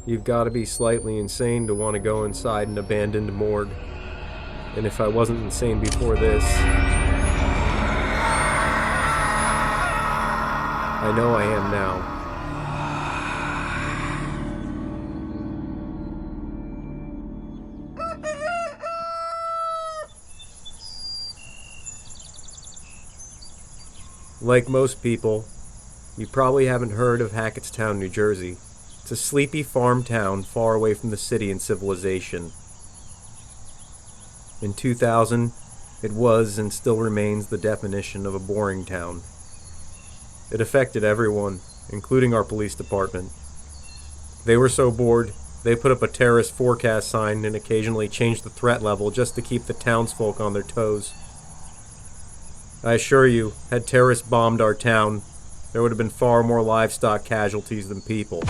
You've got to be slightly insane to want to go inside an abandoned morgue. And if I wasn't insane before this, I know I am now. Like most people, you probably haven't heard of Hackettstown, New Jersey. It's a sleepy farm town far away from the city and civilization. In 2000, it was and still remains the definition of a boring town. It affected everyone, including our police department. They were so bored, they put up a terrorist forecast sign and occasionally changed the threat level just to keep the townsfolk on their toes. I assure you, had terrorists bombed our town, there would have been far more livestock casualties than people.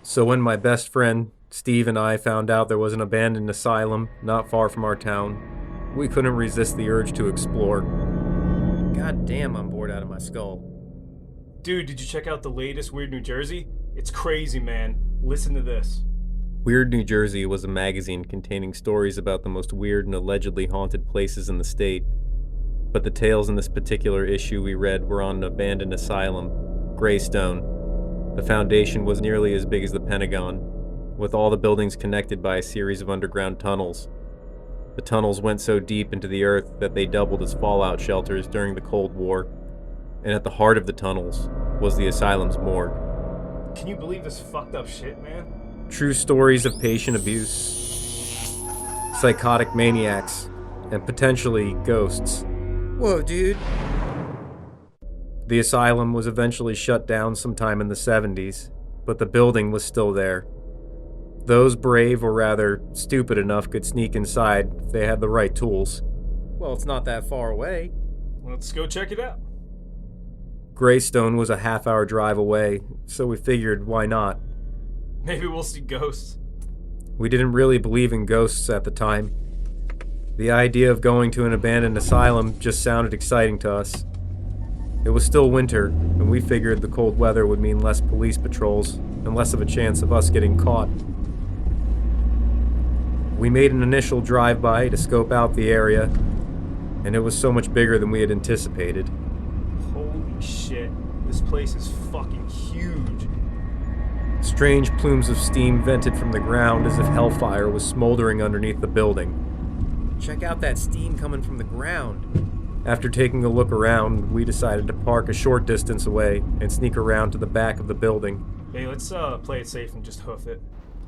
So when my best friend, Steve, and I found out there was an abandoned asylum not far from our town, we couldn't resist the urge to explore. God damn, I'm bored out of my skull. Dude, did you check out the latest Weird New Jersey? It's crazy, man. Listen to this. Weird New Jersey was a magazine containing stories about the most weird and allegedly haunted places in the state. But the tales in this particular issue we read were on an abandoned asylum, Greystone. The foundation was nearly as big as the Pentagon, with all the buildings connected by a series of underground tunnels. The tunnels went so deep into the earth that they doubled as fallout shelters during the Cold War. And at the heart of the tunnels was the asylum's morgue. Can you believe this fucked up shit, man? True stories of patient abuse, psychotic maniacs, and potentially ghosts. Whoa, dude. The asylum was eventually shut down sometime in the 70s, but the building was still there. Those brave, or rather stupid enough, could sneak inside if they had the right tools. Well, it's not that far away. Let's go check it out. Greystone was a half-hour drive away, so we figured, why not? Maybe we'll see ghosts. We didn't really believe in ghosts at the time. The idea of going to an abandoned asylum just sounded exciting to us. It was still winter, and we figured the cold weather would mean less police patrols and less of a chance of us getting caught. We made an initial drive-by to scope out the area, and it was so much bigger than we had anticipated. Holy shit, this place is fucking huge. Strange plumes of steam vented from the ground as if hellfire was smoldering underneath the building. Check out that steam coming from the ground. After taking a look around, we decided to park a short distance away and sneak around to the back of the building. Hey, let's play it safe and just hoof it.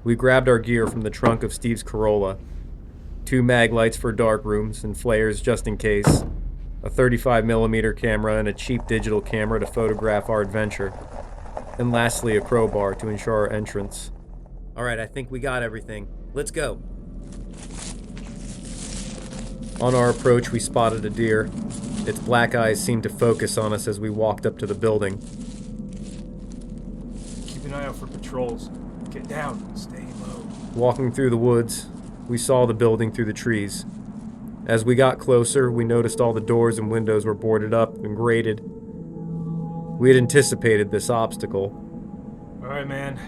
We grabbed our gear from the trunk of Steve's Corolla. 2 mag lights for dark rooms and flares just in case. A 35mm camera and a cheap digital camera to photograph our adventure. And lastly, a crowbar to ensure our entrance. Alright, I think we got everything. Let's go. On our approach, we spotted a deer. Its black eyes seemed to focus on us as we walked up to the building. Keep an eye out for patrols. Get down. Stay low. Walking through the woods, we saw the building through the trees. As we got closer, we noticed all the doors and windows were boarded up and grated. We had anticipated this obstacle. Alright, man.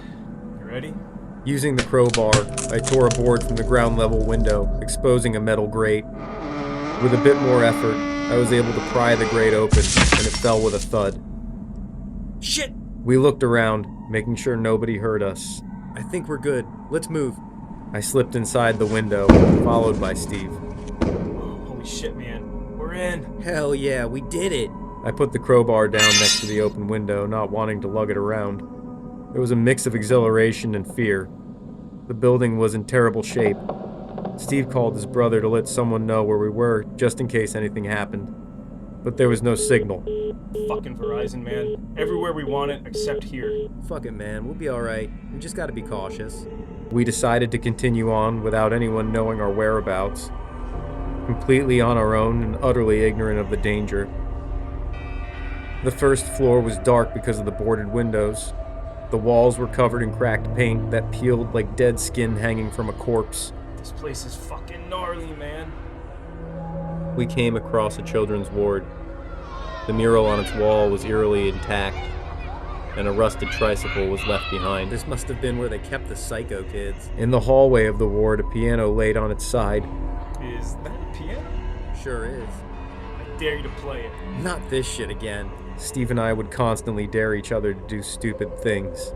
You ready? Using the crowbar, I tore a board from the ground level window, exposing a metal grate. With a bit more effort, I was able to pry the grate open, and it fell with a thud. Shit! We looked around, making sure nobody heard us. I think we're good. Let's move. I slipped inside the window, followed by Steve. Holy shit, man. We're in. Hell yeah, we did it! I put the crowbar down next to the open window, not wanting to lug it around. There was a mix of exhilaration and fear. The building was in terrible shape. Steve called his brother to let someone know where we were, just in case anything happened. But there was no signal. Fucking Verizon, man. Everywhere we want it, except here. Fuck it, man. We'll be alright. We just gotta be cautious. We decided to continue on without anyone knowing our whereabouts. Completely on our own and utterly ignorant of the danger. The first floor was dark because of the boarded windows. The walls were covered in cracked paint that peeled like dead skin hanging from a corpse. This place is fucking gnarly, man. We came across a children's ward. The mural on its wall was eerily intact. and a rusted tricycle was left behind. This must have been where they kept the psycho kids. In the hallway of the ward, a piano laid on its side. Is that a piano? Sure is. I dare you to play it. Not this shit again. Steve and I would constantly dare each other to do stupid things.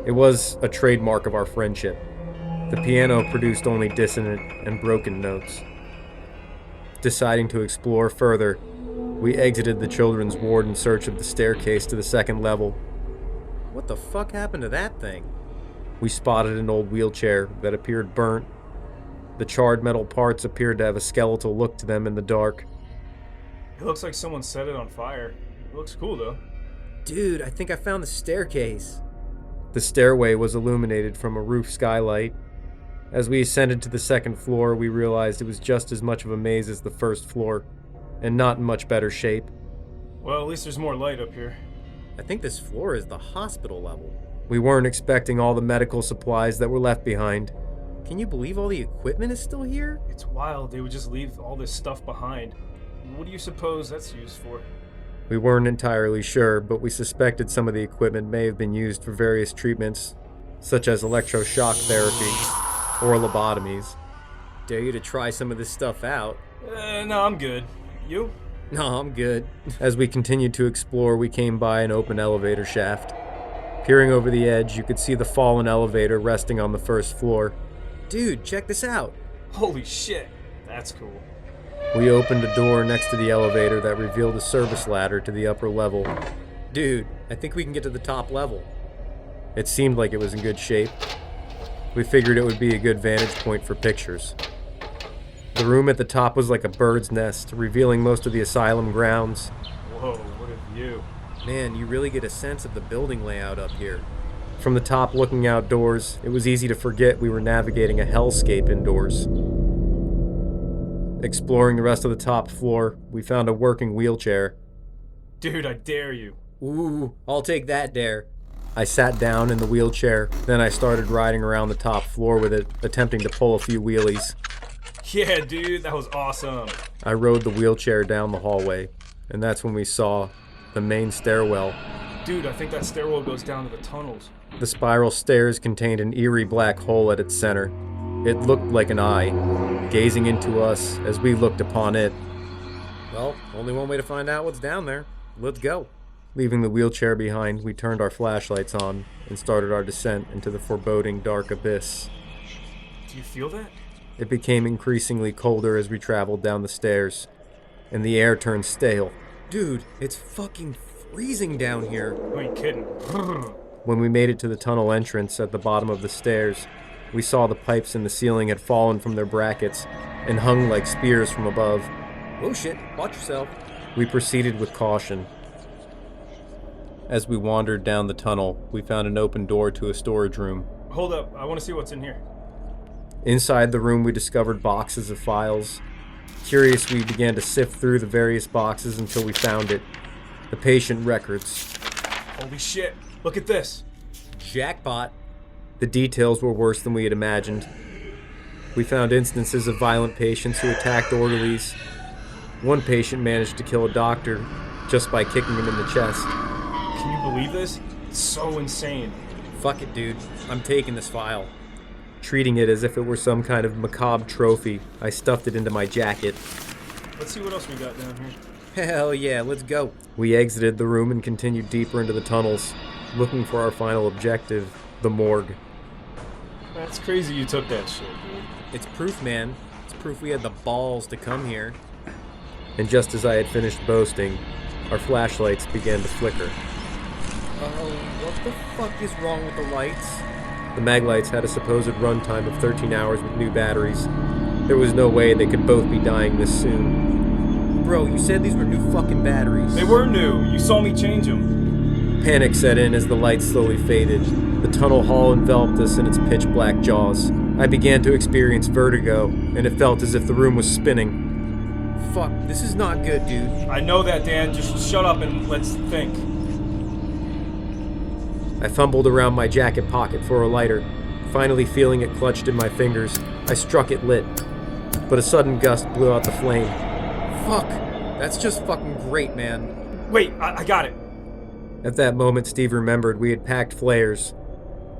It was a trademark of our friendship. The piano produced only dissonant and broken notes. Deciding to explore further, we exited the children's ward in search of the staircase to the second level. What the fuck happened to that thing? We spotted an old wheelchair that appeared burnt. The charred metal parts appeared to have a skeletal look to them in the dark. It looks like someone set it on fire. It looks cool though. Dude, I think I found the staircase. The stairway was illuminated from a roof skylight. As we ascended to the second floor, we realized it was just as much of a maze as the first floor, and not in much better shape. Well, at least there's more light up here. I think this floor is the hospital level. We weren't expecting all the medical supplies that were left behind. Can you believe all the equipment is still here? It's wild they would just leave all this stuff behind. What do you suppose that's used for? We weren't entirely sure, but we suspected some of the equipment may have been used for various treatments, such as electroshock therapy or lobotomies. Dare you to try some of this stuff out? No, I'm good. You? No, I'm good. As we continued to explore, we came by an open elevator shaft. Peering over the edge, you could see the fallen elevator resting on the first floor. Dude, check this out. Holy shit, that's cool. We opened a door next to the elevator that revealed a service ladder to the upper level. Dude, I think we can get to the top level. It seemed like it was in good shape. We figured it would be a good vantage point for pictures. The room at the top was like a bird's nest, revealing most of the asylum grounds. Whoa, what a view. Man, you really get a sense of the building layout up here. From the top looking outdoors, it was easy to forget we were navigating a hellscape indoors. Exploring the rest of the top floor, we found a working wheelchair. Dude, I dare you. Ooh, I'll take that dare. I sat down in the wheelchair, then I started riding around the top floor with it, attempting to pull a few wheelies. Yeah, dude, that was awesome. I rode the wheelchair down the hallway, and that's when we saw the main stairwell. Dude, I think that stairwell goes down to the tunnels. The spiral stairs contained an eerie black hole at its center. It looked like an eye, gazing into us as we looked upon it. Well, only one way to find out what's down there. Let's go. Leaving the wheelchair behind, we turned our flashlights on and started our descent into the foreboding dark abyss. Do you feel that? It became increasingly colder as we traveled down the stairs, and the air turned stale. Dude, it's fucking freezing down here. You ain't kidding. When we made it to the tunnel entrance at the bottom of the stairs, we saw the pipes in the ceiling had fallen from their brackets and hung like spears from above. Oh shit, watch yourself. We proceeded with caution. As we wandered down the tunnel, we found an open door to a storage room. Hold up, I want to see what's in here. Inside the room, we discovered boxes of files. Curious, we began to sift through the various boxes until we found it. The patient records. Holy shit, look at this. Jackpot. The details were worse than we had imagined. We found instances of violent patients who attacked orderlies. One patient managed to kill a doctor just by kicking him in the chest. Can you believe this? It's so insane. Fuck it, dude. I'm taking this file. Treating it as if it were some kind of macabre trophy, I stuffed it into my jacket. Let's see what else we got down here. Hell yeah, let's go. We exited the room and continued deeper into the tunnels, looking for our final objective, the morgue. That's crazy you took that shit, dude. It's proof, man. It's proof we had the balls to come here. And just as I had finished boasting, our flashlights began to flicker. Oh, what the fuck is wrong with the lights? The mag lights had a supposed runtime of 13 hours with new batteries. There was no way they could both be dying this soon. Bro, you said these were new fucking batteries. They were new. You saw me change them. Panic set in as the lights slowly faded. The tunnel hall enveloped us in its pitch black jaws. I began to experience vertigo, and it felt as if the room was spinning. Fuck, this is not good, dude. I know that, Dan. Just shut up and let's think. I fumbled around my jacket pocket for a lighter. Finally feeling it clutched in my fingers, I struck it lit. But a sudden gust blew out the flame. Fuck, that's just fucking great, man. Wait, I got it. At that moment, Steve remembered we had packed flares.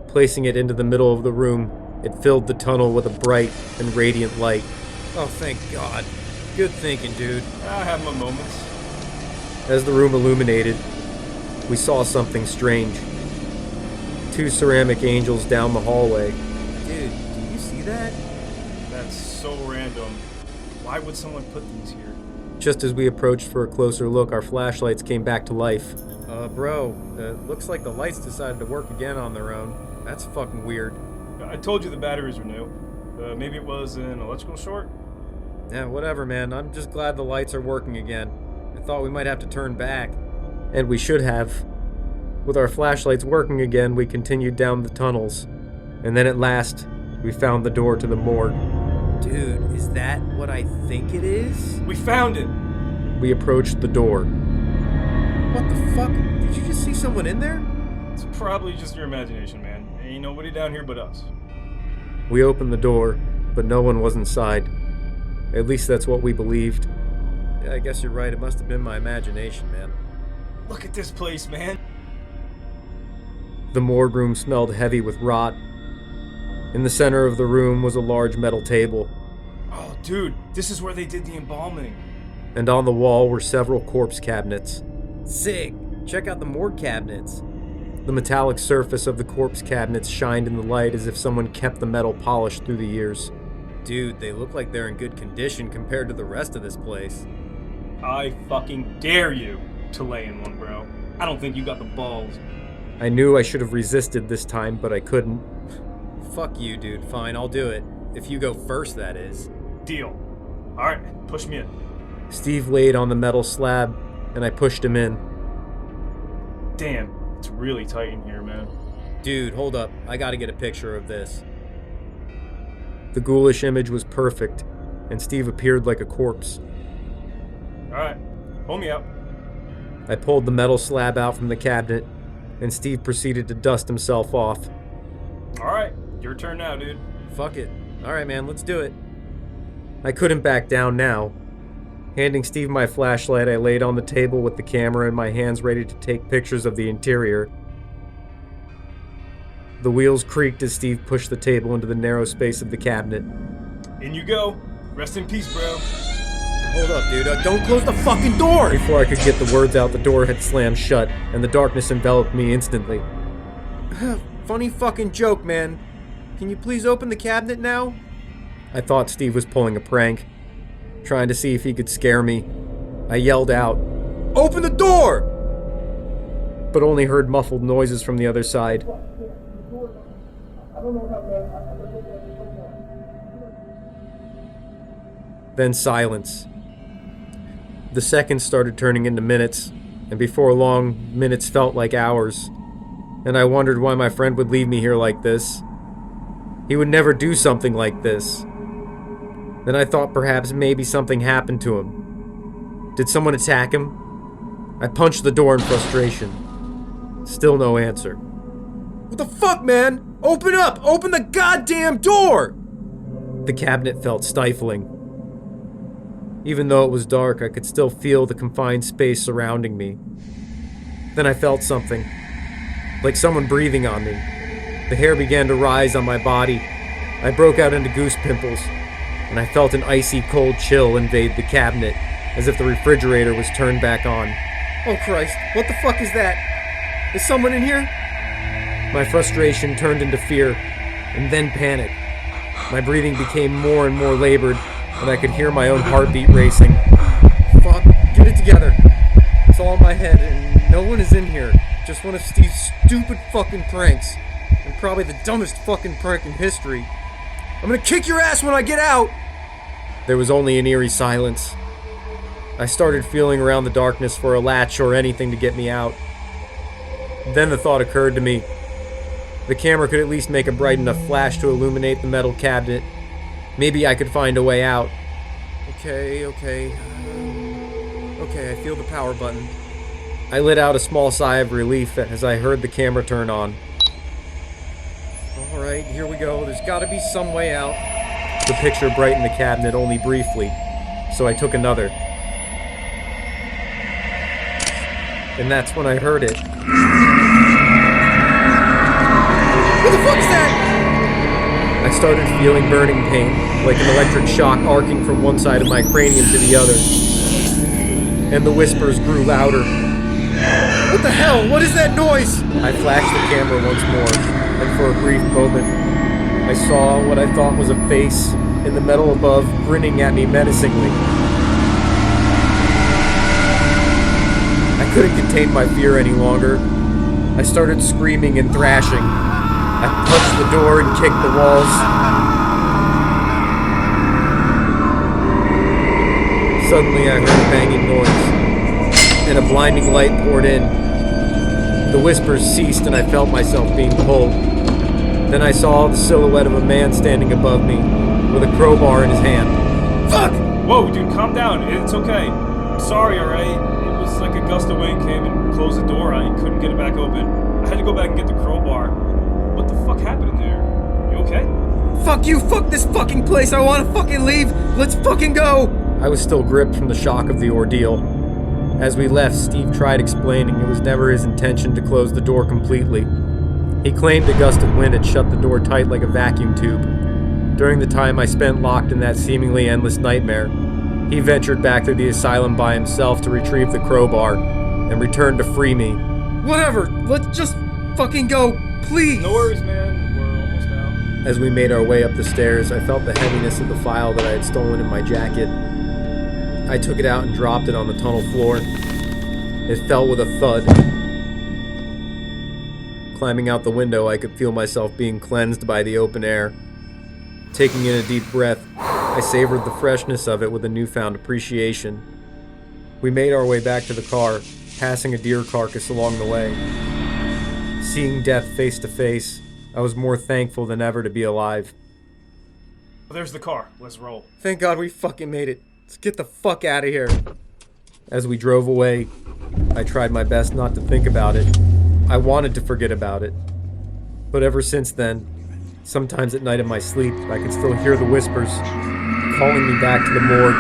Placing it into the middle of the room, it filled the tunnel with a bright and radiant light. Oh, thank God. Good thinking, dude. I have my moments. As the room illuminated, we saw something strange. 2 ceramic angels down the hallway. Dude, do you see that? That's so random. Why would someone put these here? Just as we approached for a closer look, our flashlights came back to life. Bro, looks like the lights decided to work again on their own. That's fucking weird. I told you the batteries were new. Maybe it was an electrical short? Yeah, whatever, man. I'm just glad the lights are working again. I thought we might have to turn back. And we should have. With our flashlights working again, we continued down the tunnels. And then at last, we found the door to the morgue. Dude, is that what I think it is? We found it! We approached the door. What the fuck? Did you just see someone in there? It's probably just your imagination, man. Ain't nobody down here but us. We opened the door, but no one was inside. At least that's what we believed. Yeah, I guess you're right. It must have been my imagination, man. Look at this place, man. The morgue room smelled heavy with rot. In the center of the room was a large metal table. Oh, dude, this is where they did the embalming. And on the wall were several corpse cabinets. Sick! Check out the morgue cabinets. The metallic surface of the corpse cabinets shined in the light as if someone kept the metal polished through the years. Dude, they look like they're in good condition compared to the rest of this place. I fucking dare you to lay in one, bro. I don't think you got the balls. I knew I should have resisted this time, but I couldn't. Fuck you, dude. Fine, I'll do it. If you go first, that is. Deal. Alright, push me in. Steve laid on the metal slab, and I pushed him in. Damn, it's really tight in here, man. Dude, hold up. I gotta get a picture of this. The ghoulish image was perfect, and Steve appeared like a corpse. Alright, pull me out. I pulled the metal slab out from the cabinet, and Steve proceeded to dust himself off. Alright, your turn now, dude. Fuck it. Alright, man, let's do it. I couldn't back down now. Handing Steve my flashlight, I laid on the table with the camera in my hands ready to take pictures of the interior. The wheels creaked as Steve pushed the table into the narrow space of the cabinet. In you go. Rest in peace, bro. Hold up, dude. Don't close the fucking door! Before I could get the words out, the door had slammed shut, and the darkness enveloped me instantly. Funny fucking joke, man. Can you please open the cabinet now? I thought Steve was pulling a prank, trying to see if he could scare me. I yelled out, "Open the door!" But only heard muffled noises from the other side. Then silence. The seconds started turning into minutes, and before long, minutes felt like hours. And I wondered why my friend would leave me here like this. He would never do something like this. Then I thought perhaps maybe something happened to him. Did someone attack him? I punched the door in frustration. Still no answer. What the fuck, man? Open up! Open the goddamn door! The cabinet felt stifling. Even though it was dark, I could still feel the confined space surrounding me. Then I felt something. Like someone breathing on me. The hair began to rise on my body. I broke out into goose pimples, and I felt an icy cold chill invade the cabinet, as if the refrigerator was turned back on. Oh Christ, what the fuck is that? Is someone in here? My frustration turned into fear, and then panic. My breathing became more and more labored, and I could hear my own heartbeat racing. Fuck, get it together. It's all in my head, and no one is in here. Just one of Steve's stupid fucking pranks. And probably the dumbest fucking prank in history. I'm gonna kick your ass when I get out! There was only an eerie silence. I started feeling around the darkness for a latch or anything to get me out. Then the thought occurred to me. The camera could at least make a bright enough flash to illuminate the metal cabinet. Maybe I could find a way out. Okay, I feel the power button. I let out a small sigh of relief as I heard the camera turn on. Alright, here we go. There's gotta be some way out. The picture brightened the cabinet only briefly, so I took another. And that's when I heard it. What the fuck is that? I started feeling burning pain, like an electric shock arcing from one side of my cranium to the other. And the whispers grew louder. What the hell? What is that noise? I flashed the camera once more, and for a brief moment, I saw what I thought was a face in the metal above, grinning at me menacingly. I couldn't contain my fear any longer. I started screaming and thrashing. I punched the door and kicked the walls. Suddenly I heard a banging noise, and a blinding light poured in. The whispers ceased and I felt myself being pulled. Then I saw the silhouette of a man standing above me, with a crowbar in his hand. Fuck! Whoa, dude, calm down. It's okay. I'm sorry, alright? It was like a gust of wind came and closed the door. I couldn't get it back open. I had to go back and get the crowbar. What the fuck happened in there? You okay? Fuck you, fuck this fucking place, I wanna fucking leave! Let's fucking go! I was still gripped from the shock of the ordeal. As we left, Steve tried explaining it was never his intention to close the door completely. He claimed a gust of wind had shut the door tight like a vacuum tube. During the time I spent locked in that seemingly endless nightmare, he ventured back to the asylum by himself to retrieve the crowbar and returned to free me. Whatever, let's just fucking go, please! No worries, man. We're almost out. As we made our way up the stairs, I felt the heaviness of the file that I had stolen in my jacket. I took it out and dropped it on the tunnel floor. It fell with a thud. Climbing out the window, I could feel myself being cleansed by the open air. Taking in a deep breath, I savored the freshness of it with a newfound appreciation. We made our way back to the car, passing a deer carcass along the way. Seeing death face to face, I was more thankful than ever to be alive. There's the car. Let's roll. Thank God we fucking made it. Let's get the fuck out of here. As we drove away, I tried my best not to think about it. I wanted to forget about it. But ever since then, sometimes at night in my sleep, I can still hear the whispers calling me back to the morgue.